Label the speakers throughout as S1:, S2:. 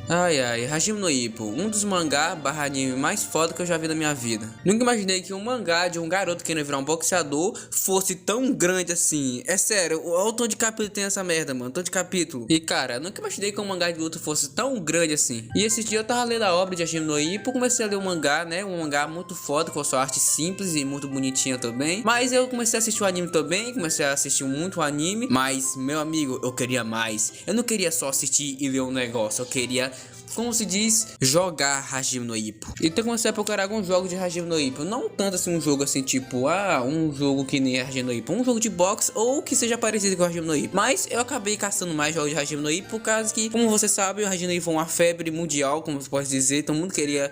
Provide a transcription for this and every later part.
S1: Ai ai, Hajime no Ippo, um dos mangá barra anime mais foda que eu já vi na minha vida. Nunca imaginei que um mangá de um garoto querendo virar um boxeador fosse tão grande assim. É sério, olha o tanto de capítulo tem essa merda, mano, tanto de capítulo. E cara, nunca imaginei que um mangá de luta fosse tão grande assim. E esse dia eu tava lendo a obra de Hajime no Ippo, comecei a ler o mangá, né, um mangá muito foda, com a sua arte simples e muito bonitinha também. Mas eu comecei a assistir o anime também, comecei a assistir muito o anime. Mas, meu amigo, eu queria mais. Eu não queria só assistir e ler um negócio, eu queria, como se diz, jogar Hajime no Ippo. Então comecei a procurar alguns jogos de Hajime no Ippo. Não tanto assim um jogo assim tipo, um jogo que nem Hajime no Ippo, um jogo de boxe ou que seja parecido com Hajime no Ippo. Mas eu acabei caçando mais jogos de Hajime no Ippo por causa que, como você sabe, o Hajime no Ippo foi uma febre mundial, como você pode dizer. Todo mundo queria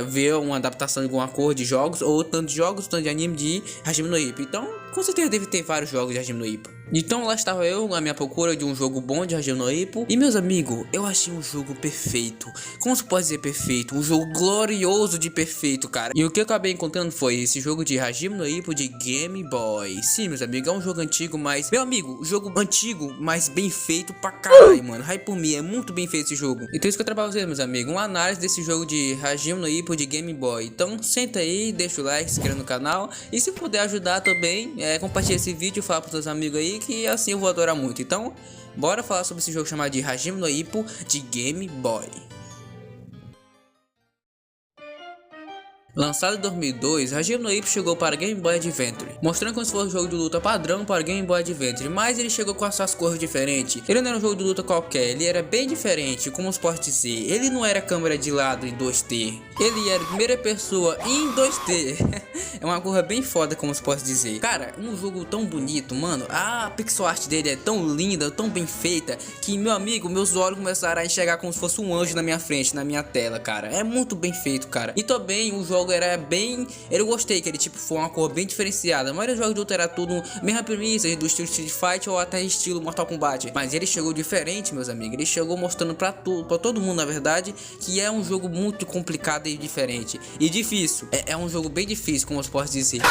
S1: ver uma adaptação de alguma cor de jogos, ou tanto de jogos, tanto de anime de Hajime no Ippo. Então, com certeza deve ter vários jogos de Hajime no Ippo. Então lá estava eu à minha procura de um jogo bom de Hajime no Ippo. E meus amigos, eu achei um jogo perfeito. Como se pode dizer perfeito? Um jogo glorioso de perfeito, cara. E o que eu acabei encontrando foi esse jogo de Hajime no Ippo de Game Boy. Sim, meus amigos, é um jogo antigo, mas... Meu amigo, jogo antigo, mas bem feito pra caralho, mano. Hype por mim, é muito bem feito esse jogo. Então isso que eu trabalho pra vocês, meus amigos. Uma análise desse jogo de Hajime no Ippo de Game Boy. Então senta aí, deixa o like, se inscreva no canal. E se puder ajudar também, compartilha esse vídeo, fala pros seus amigos aí, que assim eu vou adorar muito. Então, bora falar sobre esse jogo chamado de Hajime no Ippo de Game Boy. Lançado em 2002, Hajime no Ippo chegou para Game Boy Advance, mostrando como se fosse um jogo de luta padrão para Game Boy Advance, mas ele chegou com as suas cores diferentes. Ele não era um jogo de luta qualquer, ele era bem diferente, como se pode dizer. Ele não era câmera de lado em 2D, ele era primeira pessoa em 2D. É uma cor bem foda, como se pode dizer. Cara, um jogo tão bonito, mano. A pixel art dele é tão linda, tão bem feita, que, meu amigo, meus olhos começaram a enxergar como se fosse um anjo na minha frente, na minha tela, cara. É muito bem feito, cara. E também o jogo era bem... Eu gostei que ele tipo foi uma cor bem diferenciada. A maioria dos jogos de luta era tudo mesma premissa, do estilo Street Fighter ou até estilo Mortal Kombat. Mas ele chegou diferente, meus amigos. Ele chegou mostrando pra todo mundo, na verdade, que é um jogo muito complicado e diferente. E difícil. É um jogo bem difícil, como eu posso dizer.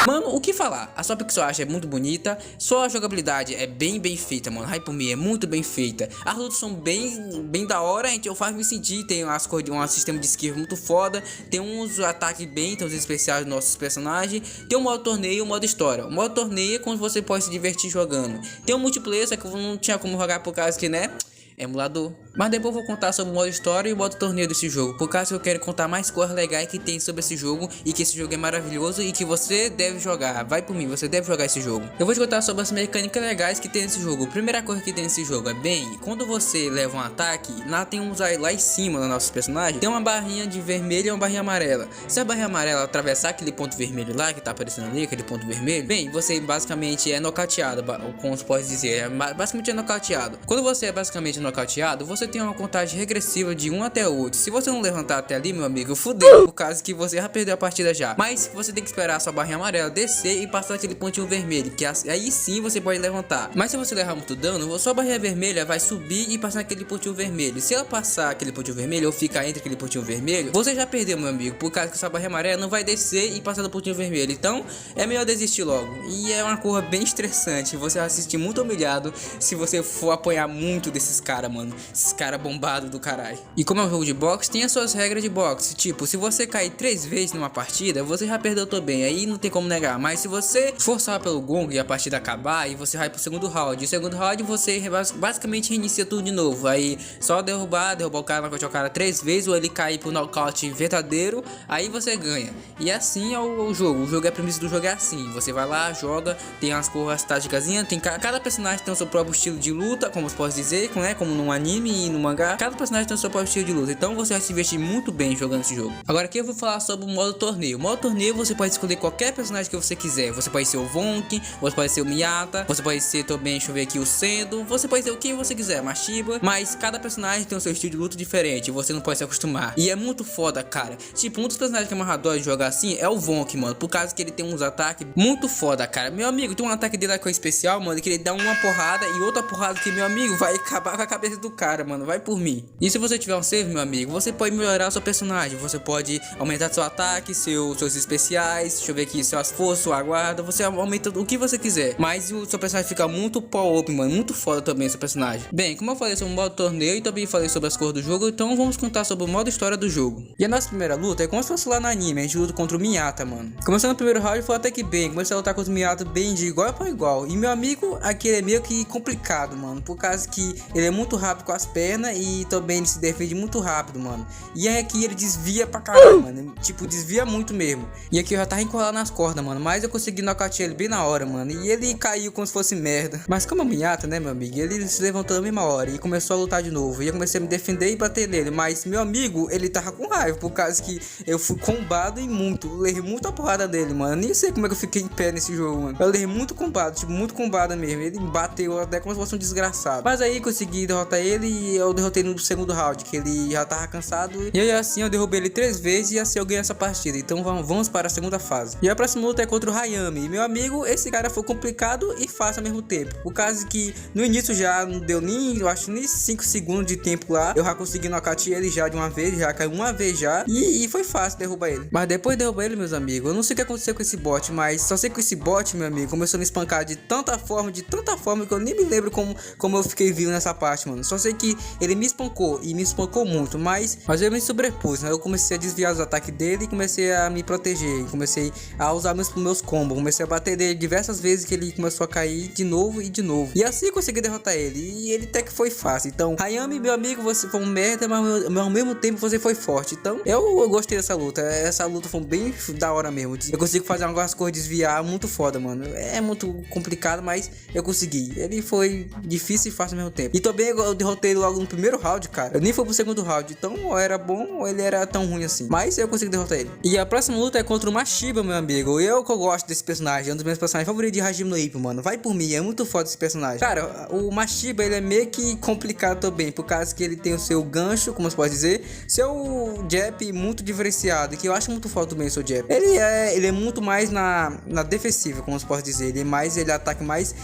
S1: Mano, o que falar? A sua pixel art é muito bonita. Só a jogabilidade é bem feita, mano. Hype por mim é muito bem feita. As lutas são bem da hora. Eu faço me sentir. Tem um sistema de esquiva muito foda. Tem uns ataques tem os especiais dos nossos personagens. Tem o modo torneio e o modo história. O modo torneio é quando você pode se divertir jogando. Tem o multiplayer, só que eu não tinha como jogar por causa que, né, emulador. Mas depois eu vou contar sobre o modo história e o modo torneio desse jogo, por causa que eu quero contar mais coisas legais que tem sobre esse jogo, e que esse jogo é maravilhoso e que você deve jogar. Vai por mim, você deve jogar esse jogo. Eu vou te contar sobre as mecânicas legais que tem nesse jogo. Primeira coisa que tem nesse jogo é quando você leva um ataque, lá tem uns lá em cima do nosso personagem, tem uma barrinha de vermelho e uma barrinha amarela. Se a barrinha amarela atravessar aquele ponto vermelho lá que tá aparecendo ali, aquele ponto vermelho, você basicamente é nocauteado, como se pode dizer, basicamente é nocauteado. Quando você é basicamente nocauteado, você tem uma contagem regressiva de 1 até 8. Se você não levantar até ali, meu amigo, fudeu, por causa que você já perdeu a partida já. Mas você tem que esperar a sua barrinha amarela descer e passar aquele pontinho vermelho, que aí sim você pode levantar. Mas se você levar muito dano, a sua barrinha vermelha vai subir e passar aquele pontinho vermelho. Se ela passar aquele pontinho vermelho ou ficar entre aquele pontinho vermelho, você já perdeu, meu amigo, por causa que sua barrinha amarela não vai descer e passar do pontinho vermelho. Então é melhor desistir logo. E é uma coisa bem estressante. Você vai se sentir muito humilhado se você for apanhar muito desses caras, mano. Esses caras bombado do caralho. E como é um jogo de boxe, tem as suas regras de boxe. Tipo, se você cair 3 vezes numa partida, você já perdeu também. Aí não tem como negar. Mas se você forçar pelo gong e a partida acabar, e você vai pro segundo round. E o segundo round você basicamente reinicia tudo de novo. Aí só derrubar o cara, nocautear o cara 3 vezes, ou ele cair pro nocaute verdadeiro, aí você ganha. E assim é o jogo. O jogo é a premissa do jogo é assim. Você vai lá, joga, tem as cores táticazinhas, tem cada personagem tem o seu próprio estilo de luta, como se pode dizer, né? Como num anime e no mangá. Cada personagem tem o seu próprio estilo de luta, então você vai se divertir muito bem jogando esse jogo. Agora aqui eu vou falar sobre o modo torneio. O modo torneio você pode escolher qualquer personagem que você quiser. Você pode ser o Vonk, você pode ser o Miyata, você pode ser também, deixa eu ver aqui, o Sendo, você pode ser o que você quiser, Mashiba, mas cada personagem tem o seu estilo de luta diferente, você não pode se acostumar. E é muito foda, cara. Tipo, um dos personagens que eu mais adoro jogar assim é o Vonk, mano, por causa que ele tem uns ataques muito foda, cara. Meu amigo, tem um ataque dele com especial, mano, que ele dá uma porrada e outra porrada que, meu amigo, vai acabar com a cabeça do cara, mano, vai por mim. E se você tiver um save, meu amigo, você pode melhorar seu personagem. Você pode aumentar seu ataque, seus especiais, deixa eu ver aqui, suas forças, sua guarda. Você aumenta o que você quiser. Mas o seu personagem fica muito power-up, mano, muito foda também seu personagem. Bem, como eu falei sobre o modo torneio e também falei sobre as cores do jogo, então vamos contar sobre o modo história do jogo. E a nossa primeira luta é como se fosse lá no anime, a gente luta contra o Minhata, mano. Começando no primeiro round foi até que bem, comecei a lutar contra o Minhata bem de igual para igual. E meu amigo, aqui ele é meio que complicado, mano, por causa que ele é muito rápido com as pernas e também ele se defende muito rápido, mano. E aí aqui ele desvia pra caralho, mano, tipo, desvia muito mesmo. E aqui eu já tava encolado nas cordas, mano, mas eu consegui nocautear ele bem na hora, mano. E ele caiu como se fosse merda. Mas como é o Minhata, né, meu amigo, ele se levantou na mesma hora e começou a lutar de novo. E eu comecei a me defender e bater nele, mas meu amigo, ele tava com raiva, por causa que eu fui combado e muito, levei muita porrada dele, mano. Eu nem sei como é que eu fiquei em pé nesse jogo, mano. Eu levei muito combado, tipo, muito combado mesmo. Ele bateu até como se fosse um desgraçado. Mas aí consegui derrotar ele e eu derrotei no segundo round, que ele já tava cansado. E aí assim eu derrubei ele 3 vezes e assim eu ganhei essa partida. Então vamos para a segunda fase. E a próxima luta é contra o Hayami. E meu amigo, esse cara foi complicado e fácil ao mesmo tempo. Por causa que no início já não deu nem, eu acho, nem 5 segundos de tempo lá. Eu já consegui nocautear ele já de uma vez, já caiu uma vez já. E foi fácil derrubar ele. Mas depois de derrubar ele, meus amigos, eu não sei o que aconteceu com esse bot, mas só sei que esse bot, meu amigo, começou a me espancar de tanta forma que eu nem me lembro como eu fiquei vivo nessa parte, mano. Só sei que ele me espancou e me espancou muito, mas eu me sobrepus, né? Eu comecei a desviar os ataques dele e comecei a me proteger. Comecei a usar meus combos, comecei a bater dele diversas vezes que ele começou a cair de novo e de novo. E assim eu consegui derrotar ele. E ele até que foi fácil. Então, Hayami, meu amigo, você foi um merda, mas ao mesmo tempo você foi forte. Então, eu gostei dessa luta. Essa luta foi bem da hora mesmo. Eu consigo fazer algumas coisas, desviar muito foda, mano. É muito complicado, mas eu consegui. Ele foi difícil e fácil ao mesmo tempo. E também eu derrotei ele logo no primeiro round, cara. Eu nem fui pro segundo round. Então, ou era bom ou ele era tão ruim assim. Mas eu consegui derrotar ele. E a próxima luta é contra o Mashiba, meu amigo. Eu que eu gosto desse personagem. É um dos meus personagens favoritos de Hajime no Ippo, mano. Vai por mim, é muito foda esse personagem. Cara, o Mashiba, ele é meio que complicado também. Por causa que ele tem o seu gancho, como se pode dizer. Seu jab muito diferenciado. Que eu acho muito foda também o seu jab. Ele é muito mais na defensiva, como se pode dizer. Ele ataca mais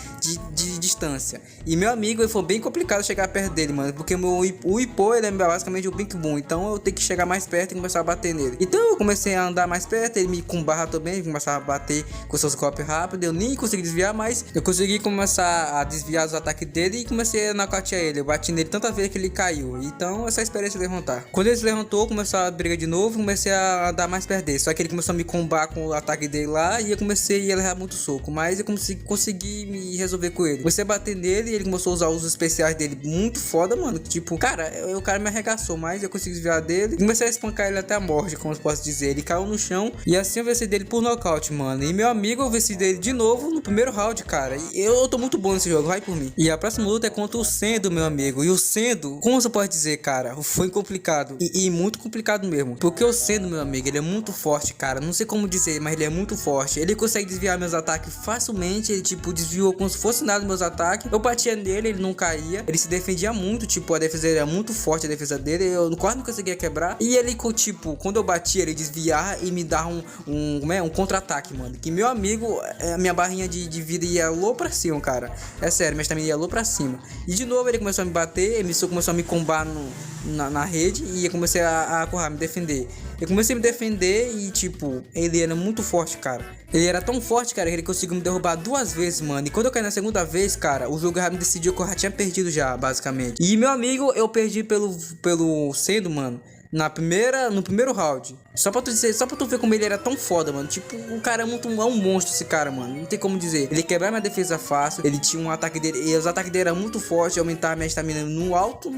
S1: de distância. E meu amigo, foi bem complicado chegar perto dele, mano. Porque o Ippo, ele é basicamente o Pink Boom. Então eu tenho que chegar mais perto e começar a bater nele. Então eu comecei a andar mais perto. Ele me combarra também. Começar a bater com seus golpes rápidos. Eu nem consegui desviar, mas eu consegui começar a desviar os ataques dele e comecei a nocautear ele. Eu bati nele tanta vez que ele caiu. Então essa experiência de levantar. Quando ele se levantou, começou a briga de novo. Comecei a andar mais perto dele. Só que ele começou a me combar com o ataque dele lá. E eu comecei a levar muito soco. Mas eu consegui me resolver com ele. Comecei a bater nele e ele começou a usar os especiais dele muito foda, mano. Tipo, cara, o cara me arregaçou, mas eu consegui desviar dele. Comecei a espancar ele até a morte, como eu posso dizer. Ele caiu no chão e assim eu venci dele por nocaute, mano. E meu amigo, eu venci dele de novo no primeiro round, cara. E eu tô muito bom nesse jogo, vai por mim. E a próxima luta é contra o Sendo, meu amigo. E o Sendo, como você pode dizer, cara, foi complicado. E muito complicado mesmo. Porque o Sendo, meu amigo, ele é muito forte, cara. Não sei como dizer, mas ele é muito forte. Ele consegue desviar meus ataques facilmente. Ele, tipo, desviou como se fosse nada meus ataques. Eu batia nele, ele não caía. Ele se defendia muito, tipo, a defesa dele era muito forte, a defesa dele. Eu quase não conseguia quebrar. E ele, tipo, quando eu batia, ele desviar e me dar um contra-ataque, mano. Que meu amigo, a minha barrinha de vida ia low pra cima, cara. É sério, mas também ia low pra cima. E de novo ele começou a me bater, ele começou a me combar na rede. E eu comecei a correr, me defender. Eu comecei a me defender e, tipo, ele era muito forte, cara. Ele era tão forte, cara, que ele conseguiu me derrubar 2 vezes, mano. E quando eu caí na segunda vez, cara, o jogo já me decidiu que eu já tinha perdido já, basicamente. E, meu amigo, eu perdi pelo Sendo, mano. No primeiro round. Só pra tu ver como ele era tão foda, mano. Tipo, o cara é um monstro, esse cara, mano. Não tem como dizer. Ele quebrava minha defesa fácil. Ele tinha um ataque dele. E os ataques dele eram muito fortes. Aumentava minha estamina no alto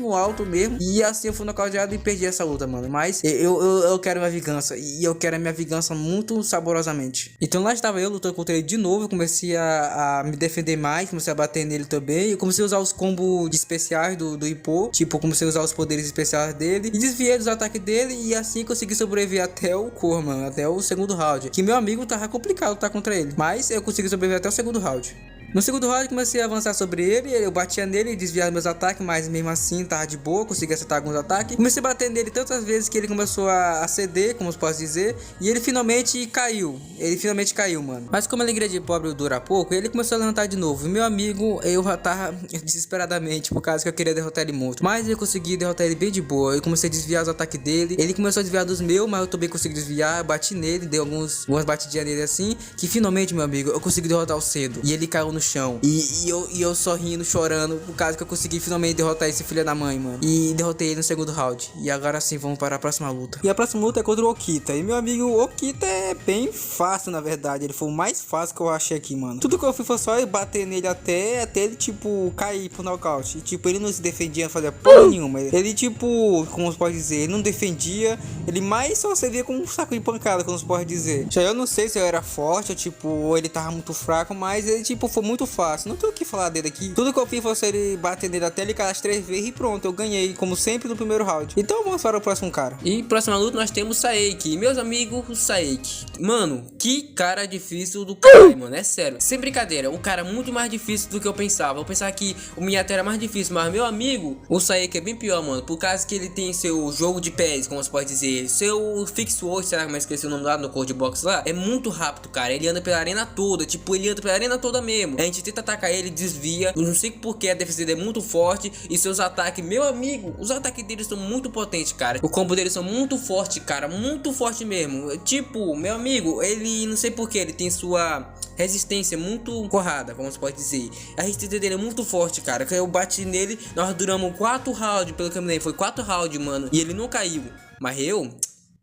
S1: mesmo. E assim eu fui nocauteado e perdi essa luta, mano. Mas eu quero minha vingança. E eu quero a minha vingança muito saborosamente. Então lá estava eu lutando contra ele de novo. Eu comecei a me defender mais. Comecei a bater nele também. Eu comecei a usar os combos de especiais do Ippo. Tipo, eu comecei a usar os poderes especiais dele. E desviei dos ataques dele. E assim consegui sobreviver até o Corman, até o segundo round. Que meu amigo tava complicado lutar contra ele. Mas eu consegui sobreviver até o segundo round. No segundo round comecei a avançar sobre ele, eu batia nele e desviava meus ataques, mas mesmo assim tava de boa, consegui acertar alguns ataques. Comecei a bater nele tantas vezes que ele começou a ceder, como se posso dizer, e ele finalmente caiu. Mano. Mas como a alegria de pobre dura pouco, ele começou a levantar de novo. E meu amigo, eu já tava desesperadamente, por causa que eu queria derrotar ele muito. Mas eu consegui derrotar ele bem de boa. Eu comecei a desviar os ataques dele. Ele começou a desviar dos meus, mas eu também consegui desviar. Eu bati nele, dei algumas batidinhas nele assim, que finalmente, meu amigo, eu consegui derrotar o cedo. E ele caiu no chão. E eu sorrindo, chorando, por causa que eu consegui finalmente derrotar esse filho da mãe, mano. E derrotei ele no segundo round. E agora sim, vamos para a próxima luta. E a próxima luta é contra o Okita. E meu amigo, o Okita é bem fácil, na verdade. Ele foi o mais fácil que eu achei aqui, mano. Tudo que eu fiz foi só bater nele até ele, tipo, cair pro nocaute. E, tipo, ele não se defendia, fazia porra nenhuma. Ele, tipo, como se pode dizer, ele não defendia. Ele mais só servia como um saco de pancada, como se pode dizer. Já eu não sei se eu era forte ou, tipo, ou ele tava muito fraco, mas ele, tipo, foi muito fácil. Não tenho o que falar dele aqui. Tudo que eu fiz foi só ele bater nele até ele cair as 3 vezes e pronto, eu ganhei, como sempre, no primeiro round. Então vamos para o próximo cara. E próxima luta nós temos Saeki. E meus amigos, o Saeki. Mano, que cara difícil do caralho, mano. É sério. Sem brincadeira, o cara é muito mais difícil do que eu pensava. Eu pensava que o Minato era mais difícil, mas meu amigo, o Saeki é bem pior, mano. Por causa que ele tem seu jogo de pés, como você pode dizer. Seu Fix Work, será que eu esqueci o nome lá no Code Box lá? É muito rápido, cara. Ele anda pela arena toda. Tipo, ele anda pela arena toda mesmo. A gente tenta atacar ele, desvia. Eu não sei porque a defesa dele é muito forte. E seus ataques, meu amigo, os ataques dele são muito potentes, cara. O combo deles são muito forte, cara. Muito forte mesmo. Tipo, meu amigo, ele não sei porque ele tem sua resistência muito corrada, como se pode dizer. A resistência dele é muito forte, cara. Que eu bati nele, nós duramos 4 rounds, pelo que eu me lembro. Foi 4 rounds, mano. E ele não caiu. Mas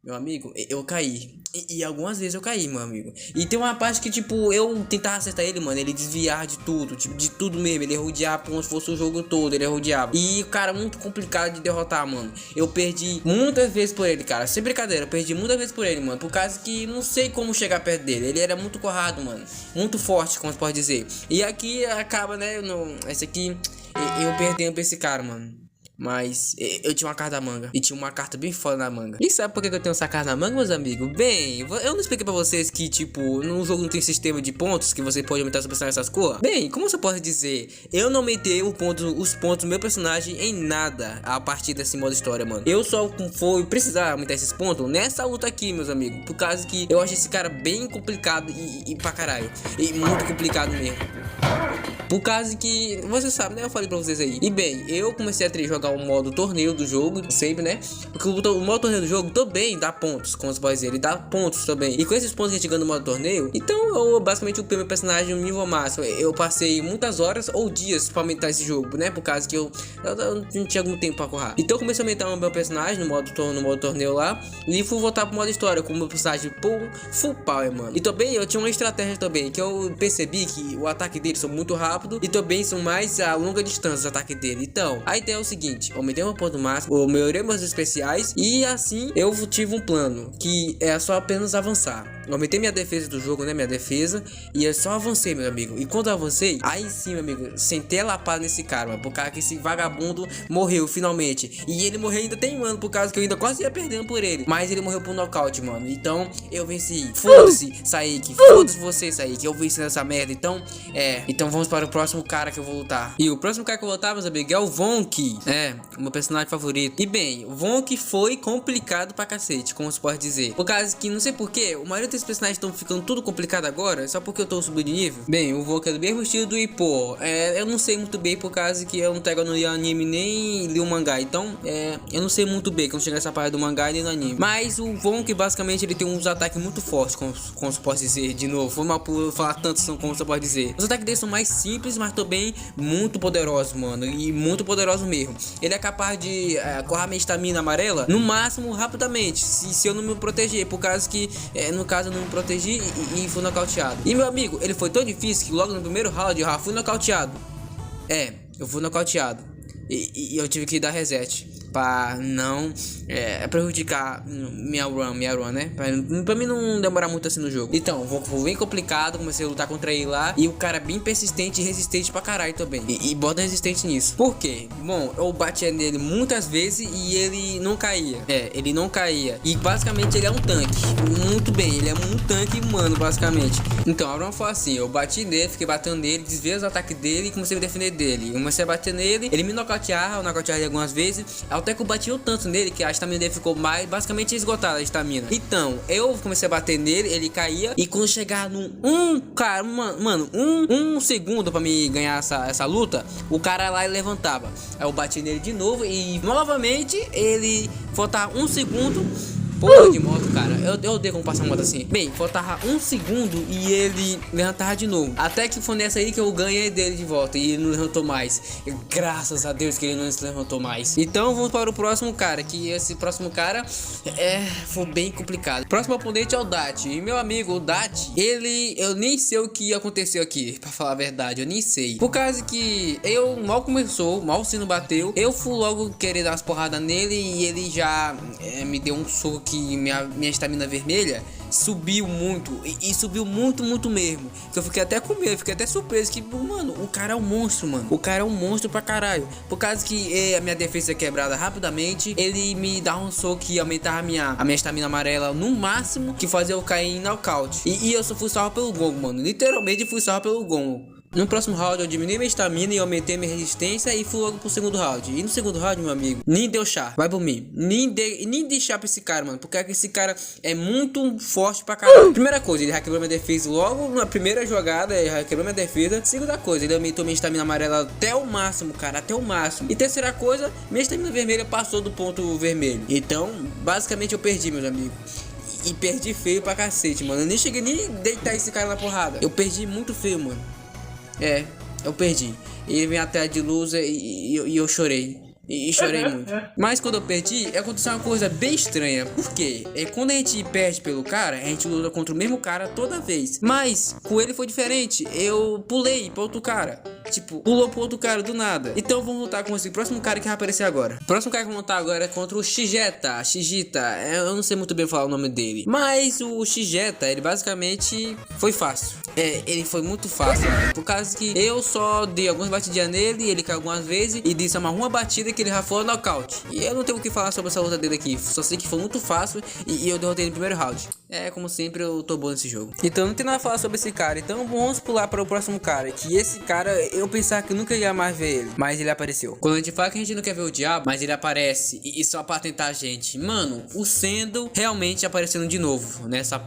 S1: meu amigo, eu caí. E algumas vezes eu caí, meu amigo. E tem uma parte que, tipo, eu tentava acertar ele, mano. Ele desviava de tudo, tipo, de tudo mesmo. Ele rodeava como se fosse o jogo todo. Ele rodeava. E o cara muito complicado de derrotar, mano. Eu perdi muitas vezes por ele, cara. Sem brincadeira, eu perdi muitas vezes por ele, mano. Por causa que não sei como chegar perto dele. Ele era muito corrado, mano. Muito forte, como se pode dizer. E aqui acaba, né? Esse aqui, eu perdendo pra esse cara, mano. Mas eu tinha uma carta da manga. E tinha uma carta bem foda na manga. E sabe por que eu tenho essa carta na manga, meus amigos? Bem, eu não expliquei pra vocês que, tipo, no jogo não tem sistema de pontos que você pode aumentar seu personagem essas cores. Bem, como você pode dizer, eu não aumentei os pontos do meu personagem em nada a partir desse modo história, mano. Eu só fui precisar aumentar esses pontos nessa luta aqui, meus amigos. Por causa que eu acho esse cara bem complicado e pra caralho. E muito complicado mesmo. Por causa que, você sabe, né? Eu falei pra vocês aí. E bem, eu comecei a jogar o modo torneio do jogo, sempre, né? Porque o modo torneio do jogo também dá pontos, como você pode dizer. Ele dá pontos também. E com esses pontos que a gente ganha no modo torneio, então eu basicamente upei meu personagem no nível máximo. Eu passei muitas horas ou dias pra aumentar esse jogo, né? Por causa que eu não tinha algum tempo pra correr. Então eu comecei a aumentar o meu personagem no modo torneio lá. E fui voltar pro modo história com o meu personagem full power, mano. E também eu tinha uma estratégia também, que eu percebi que o ataque deles são muito rápido. E também são mais a longa distância os ataques dele. Então, a ideia é o seguinte: aumentei meu ponto máximo, eu melhorei meus especiais. E assim eu tive um plano que é só apenas avançar. Eu aumentei minha defesa do jogo, né? Minha defesa. E eu só avancei, meu amigo. E quando eu avancei, aí sim, meu amigo, sentei a lapada nesse cara, mano. Por causa que esse vagabundo morreu finalmente. E ele morreu ainda tem um ano, por causa que eu ainda quase ia perdendo por ele. Mas ele morreu por nocaute, mano. Então eu venci. Foda-se, Saeki. Foda-se você, Saeki. Eu venci nessa merda. Então vamos para o próximo cara que eu vou lutar. E o próximo cara que eu vou lutar, meus amigos, é o Vonk. O meu personagem favorito. E bem, o Vonk foi complicado pra cacete, como se pode dizer. Por causa que, não sei porquê, o maioria desses personagens estão ficando tudo complicado agora, só porque eu tô subindo de nível. Bem, o Vonk é do mesmo estilo do Ippo. Eu não sei muito bem, por causa que eu não pego no anime nem li o mangá. Então, eu não sei muito bem quando chega nessa parte do mangá e nem no anime. Mas o Vonk, basicamente, ele tem uns ataques muito fortes, como se pode dizer. De novo, foi mal por falar tanto, como você pode dizer. Os ataques dele são mais simples, mas também muito poderosos, mano. E muito poderoso mesmo. Ele é capaz de correr minha estamina amarela no máximo rapidamente, se eu não me proteger. Por causa que, no caso, eu não me protegi e fui nocauteado. E meu amigo, ele foi tão difícil que logo no primeiro round eu já fui nocauteado. Eu fui nocauteado. E eu tive que dar reset. pra não prejudicar minha run, né? Pra mim não demorar muito assim no jogo. Então, foi bem complicado, comecei a lutar contra ele lá. E o cara bem persistente e resistente pra caralho também. E bota resistente nisso. Por quê? Bom, eu batia nele muitas vezes e ele não caía. Ele não caía. E basicamente ele é um tanque. Muito bem, ele é um tanque humano, basicamente. Então, a run foi assim, eu bati nele, fiquei batendo nele, desviei os ataques dele e comecei a me defender dele. Eu comecei a bater nele, ele me nocauteava, eu nocauteava ele algumas vezes. Até que eu bati o tanto nele que a estamina dele ficou mais, basicamente esgotada a estamina. Então, eu comecei a bater nele, ele caía. E quando chegar num cara, mano, um segundo pra me ganhar essa luta, o cara lá ele levantava. Aí eu bati nele de novo e novamente ele faltava um segundo. Porra de moto, cara. Eu odeio como passar moto assim. Bem, faltava um segundo e ele levantava de novo. Até que foi nessa aí que eu ganhei dele de volta. E ele não levantou mais. E, graças a Deus que ele não se levantou mais. Então vamos para o próximo cara. Que esse próximo cara foi bem complicado. Próximo oponente é o Dati. E meu amigo, o Dati, eu nem sei o que aconteceu aqui. Pra falar a verdade, eu nem sei. Por causa que eu mal o sino bateu. Eu fui logo querer dar as porradas nele. E ele já me deu um soco que minha estamina vermelha subiu muito. E subiu muito mesmo. Que eu fiquei até com medo, fiquei até surpreso. Que, mano, o cara é um monstro, mano. O cara é um monstro pra caralho. Por causa que a minha defesa é quebrada rapidamente. Ele me dá um soco que aumentava a minha estamina amarela no máximo, que fazia eu cair em nocaute. E eu só fui salvo pelo gongo, mano. Literalmente fui salvo pelo gongo. No próximo round eu diminui minha estamina e aumentei minha resistência e fui logo pro segundo round. E no segundo round, meu amigo, nem deu chá. Vai por mim. Nem dei chá pra esse cara, mano. Porque esse cara é muito forte pra caralho. Primeira coisa, ele quebrou minha defesa logo na primeira jogada. Ele quebrou minha defesa. Segunda coisa, ele aumentou minha estamina amarela até o máximo, cara. Até o máximo. E terceira coisa, minha estamina vermelha passou do ponto vermelho. Então, basicamente eu perdi, meus amigos. E perdi feio pra cacete, mano. Eu nem cheguei nem deitar esse cara na porrada. Eu perdi muito feio, mano. Eu perdi. Ele veio até de luz e eu chorei. E chorei muito. Mas quando eu perdi, aconteceu uma coisa bem estranha. Por quê? Quando a gente perde pelo cara, a gente luta contra o mesmo cara toda vez. Mas com ele foi diferente. Eu pulei pra outro cara. Tipo, pulou pro outro cara do nada. Então vamos lutar com esse próximo cara que vai aparecer agora. O próximo cara que vamos lutar agora é contra o Shigeta. Eu não sei muito bem falar o nome dele. Mas o Shigeta, ele basicamente foi fácil. Ele foi muito fácil, mano. Por causa que eu só dei algumas batidinhas nele, ele caiu algumas vezes e disse uma batida que ele já foi nocaute. E eu não tenho o que falar sobre essa luta dele aqui. Só sei que foi muito fácil e eu derrotei no primeiro round. Como sempre, eu tô bom nesse jogo. Então não tem nada a falar sobre esse cara. Então vamos pular para o próximo cara. Que esse cara, eu pensava que nunca ia mais ver ele, mas ele apareceu. Quando a gente fala que a gente não quer ver o diabo, mas ele aparece e só pra tentar a gente. Mano, o Sendo realmente aparecendo de novo nessa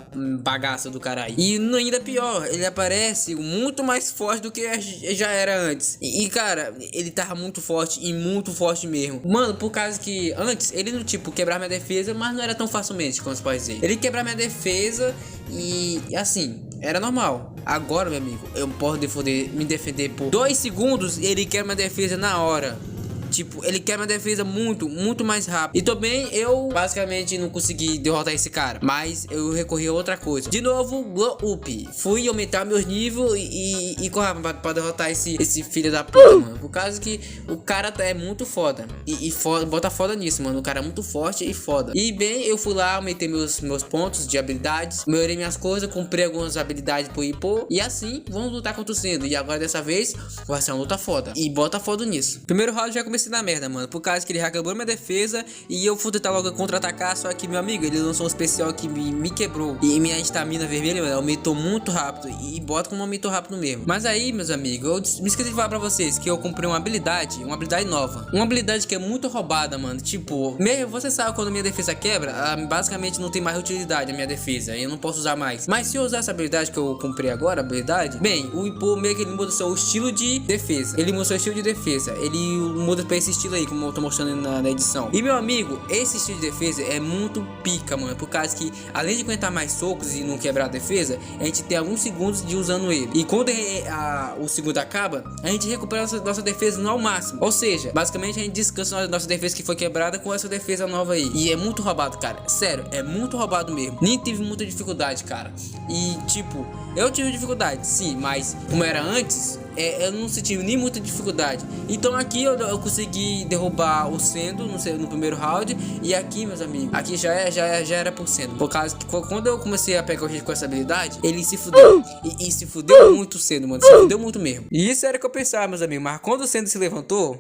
S1: bagaça do caralho. E ainda pior, ele aparece muito mais forte do que já era antes. E cara, ele tava muito forte e muito forte mesmo. Mano, por causa que antes ele não quebrar minha defesa, mas não era tão facilmente como você pode dizer. Ele quebrar minha defesa e assim, era normal. Agora, meu amigo, eu posso me defender por 2 segundos e ele quebra minha defesa na hora. Tipo, ele quebra a defesa muito mais rápido. E também eu basicamente não consegui derrotar esse cara, mas eu recorri a outra coisa. De novo, blow up. Fui aumentar meus níveis e correr pra derrotar esse filho da puta, mano. Por causa que o cara é muito foda. E bota foda nisso, mano. O cara é muito forte e foda. E bem, eu fui lá, aumentei meus pontos de habilidades, melhorei minhas coisas, comprei algumas habilidades pro Ipo. E assim, vamos lutar contra o Sendo. E agora dessa vez vai ser uma luta foda. E bota foda nisso. Primeiro round já comecei na merda, mano, por causa que ele já quebrou minha defesa e eu fui tentar logo contra-atacar, só que meu amigo, ele lançou um especial que me quebrou e minha estamina vermelha, mano, aumentou muito rápido e bota como aumentou rápido mesmo. Mas aí, meus amigos, eu me esqueci de falar pra vocês que eu comprei uma habilidade nova, uma habilidade que é muito roubada, mano, tipo, mesmo você sabe quando minha defesa quebra, basicamente não tem mais utilidade a minha defesa, eu não posso usar mais, mas se eu usar essa habilidade que eu comprei agora, bem, o Ipo meio que ele muda o seu estilo de defesa, ele muda pra esse estilo aí, como eu tô mostrando na edição. E meu amigo, esse estilo de defesa é muito pica, mano, por causa que além de aguentar mais socos e não quebrar a defesa, a gente tem alguns segundos de usando ele. E quando o segundo acaba, a gente recupera nossa defesa no ao máximo. Ou seja, basicamente a gente descansa a nossa defesa que foi quebrada com essa defesa nova aí. E é muito roubado, cara. Sério, é muito roubado mesmo. Nem tive muita dificuldade, cara. E tipo, eu tive dificuldade, sim, mas como era antes, eu não senti nem muita dificuldade. Então aqui eu consegui derrubar o Sendo no primeiro round. E aqui, meus amigos, aqui já era por Sendo. Por causa que quando eu comecei a pegar o jeito com essa habilidade, ele se fudeu. E se fudeu muito Sendo, mano. Se fudeu muito mesmo. E isso era o que eu pensava, meus amigos. Mas quando o Sendo se levantou,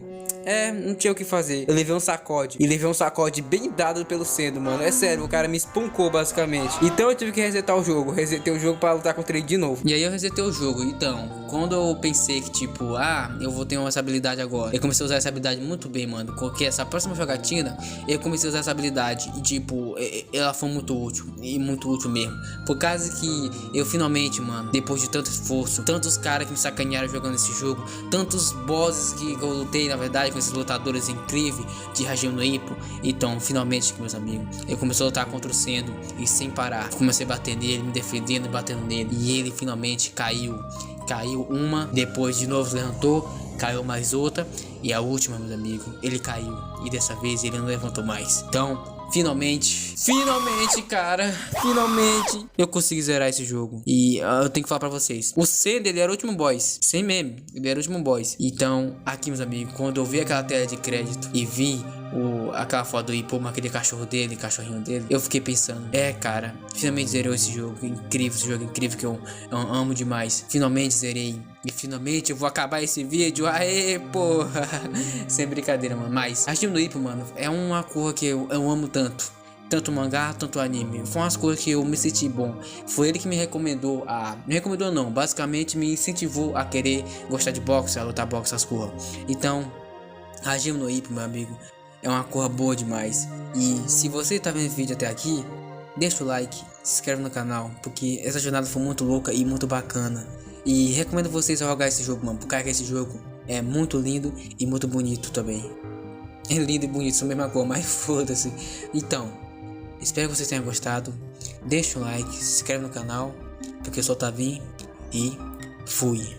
S1: não tinha o que fazer. Eu levei um sacode. E levei um sacode bem dado pelo Sendo, mano. É sério, o cara me espancou basicamente. Então eu tive que resetar o jogo. Resetei o jogo pra lutar contra ele de novo. E aí eu resetei o jogo. Então, quando eu pensei que tipo, eu vou ter essa habilidade agora, eu comecei a usar essa habilidade muito bem, mano. Porque essa próxima jogatina, eu comecei a usar essa habilidade. E tipo, ela foi muito útil. E muito útil mesmo. Por causa que eu finalmente, mano, depois de tanto esforço, tantos caras que me sacanearam jogando esse jogo, tantos bosses que eu lutei, na verdade, com esses lutadores incríveis de Hajime no Ippo. Então, finalmente, meus amigos, eu comecei a lutar contra o Sendo e sem parar. Comecei a bater nele, me defendendo e batendo nele. E ele finalmente caiu. Caiu uma, depois de novo levantou, caiu mais outra. E a última, meus amigos, ele caiu. E dessa vez ele não levantou mais. Então, finalmente, cara, finalmente eu consegui zerar esse jogo. E eu tenho que falar pra vocês, o Sendo, ele era o último boss, sem meme, ele era o último boss. Então, aqui, meus amigos, quando eu vi aquela tela de crédito e vi aquela foto do Ippo, aquele cachorrinho dele, eu fiquei pensando, cara, finalmente zerou esse jogo incrível que eu amo demais. Finalmente zerei. E finalmente eu vou acabar esse vídeo. Aê, porra. Sem brincadeira, mano. Mas Hajime no Ippo, mano, é uma cor que eu amo tanto. Tanto mangá, tanto anime. Foi umas coisas que eu me senti bom. Foi ele que me recomendou me recomendou não, basicamente me incentivou a querer gostar de boxe, a lutar boxe, essas coisas. Então, Hajime no Ippo, meu amigo, é uma cor boa demais. E se você tá vendo esse vídeo até aqui, deixa o like, se inscreve no canal, porque essa jornada foi muito louca e muito bacana. E recomendo vocês a jogar esse jogo, mano, porque esse jogo é muito lindo e muito bonito também. É lindo e bonito, são a mesma cor, mas foda-se. Então, espero que vocês tenham gostado. Deixa o like, se inscreve no canal, porque eu sou o Tavim e fui.